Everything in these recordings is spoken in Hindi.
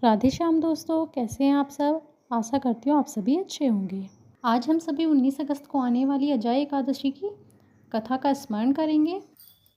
राधे श्याम दोस्तों, कैसे हैं आप सब। आशा करती हूँ आप सभी अच्छे होंगे। आज हम सभी 19 अगस्त को आने वाली अजय एकादशी की कथा का स्मरण करेंगे।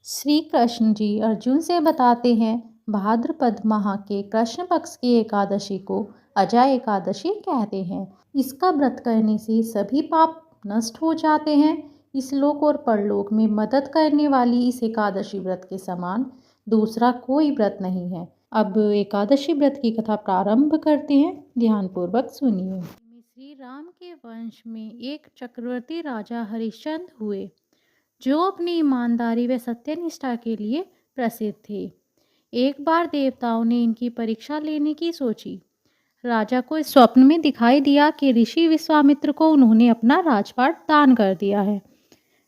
श्री कृष्ण जी अर्जुन से बताते हैं, भाद्रपद माह के कृष्ण पक्ष की एकादशी को अजय एकादशी कहते हैं। इसका व्रत करने से सभी पाप नष्ट हो जाते हैं। इस लोक और परलोक में मदद करने वाली इस एकादशी व्रत के समान दूसरा कोई व्रत नहीं है। अब एकादशी व्रत की कथा प्रारंभ करते हैं, ध्यानपूर्वक सुनिए। श्री राम के वंश में एक चक्रवर्ती राजा हरिश्चंद्र हुए, जो अपनी ईमानदारी व सत्यनिष्ठा के लिए प्रसिद्ध थे। एक बार देवताओं ने इनकी परीक्षा लेने की सोची। राजा को इस स्वप्न में दिखाई दिया कि ऋषि विश्वामित्र को उन्होंने अपना राजपाट दान कर दिया है।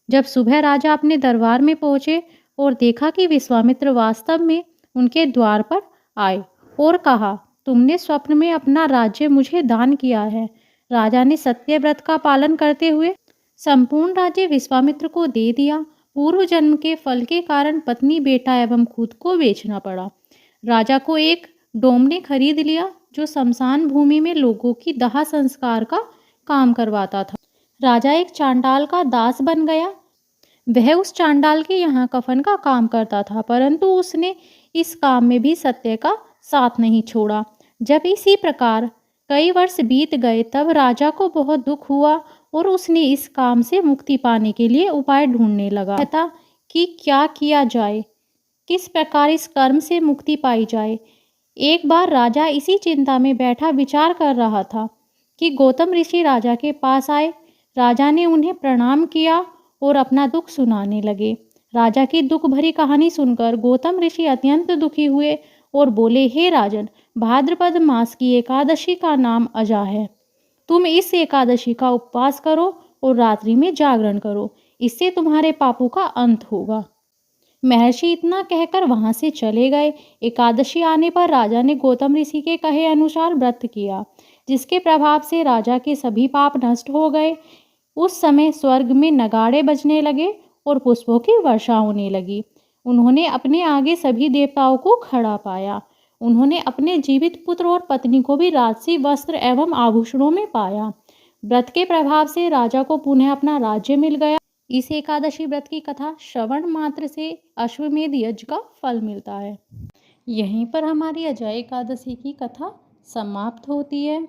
जब सुबह राजा अपने दरबार में पहुंचे और देखा कि विश्वामित्र वास्तव में उनके द्वार पर आए और कहा, तुमने स्वप्न में अपना राज्य मुझे दान किया है। राजा ने सत्यव्रत का पालन करते हुए संपूर्ण राज्य विश्वामित्र को दे दिया। पूर्व जन्म के फल के कारण पत्नी, बेटा एवं खुद को बेचना पड़ा। राजा को एक डोम खरीद लिया, जो शमशान भूमि में लोगों की दाह संस्कार का काम करवाता था। राजा एक चांडाल का दास बन गया। वह उस चांडाल के यहाँ कफन का काम करता था, परंतु उसने इस काम में भी सत्य का साथ नहीं छोड़ा। जब इसी प्रकार कई वर्ष बीत गए, तब राजा को बहुत दुख हुआ और उसने इस काम से मुक्ति पाने के लिए उपाय ढूंढने लगा था कि क्या किया जाए, किस प्रकार इस कर्म से मुक्ति पाई जाए। एक बार राजा इसी चिंता में बैठा विचार कर रहा था कि गौतम ऋषि राजा के पास आए। राजा ने उन्हें प्रणाम किया और अपना दुख सुनाने लगे। राजा की दुख भरी कहानी सुनकर गौतम ऋषि अत्यंत दुखी हुए और बोले, हे राजन, भाद्रपद मास की एकादशी का नाम अजा है। तुम इस एकादशी का उपवास करो और रात्रि में जागरण करो, इससे तुम्हारे पापों का अंत होगा। महर्षि इतना कहकर वहां से चले गए। एकादशी आने पर राजा ने गौतम ऋषि के कहे अनुसार व्रत किया, जिसके प्रभाव से राजा के सभी पाप नष्ट हो गए। उस समय स्वर्ग में नगाड़े बजने लगे और पुष्पों की वर्षा होने लगी। उन्होंने अपने आगे सभी देवताओं को खड़ा पाया। उन्होंने अपने जीवित पुत्र और पत्नी को भी राजसी वस्त्र एवं आभूषणों में पाया। व्रत के प्रभाव से राजा को पुनः अपना राज्य मिल गया। इस एकादशी व्रत की कथा श्रवण मात्र से अश्वमेध यज्ञ का फल मिलता है। यहीं पर हमारी अजय एकादशी की कथा समाप्त होती है।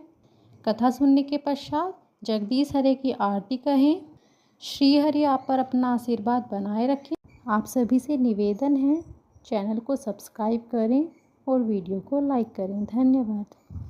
कथा सुनने के पश्चात जगदीश हरे की आरती कहें। श्री हरि आप पर अपना आशीर्वाद बनाए रखें। आप सभी से निवेदन है, चैनल को सब्सक्राइब करें और वीडियो को लाइक करें। धन्यवाद।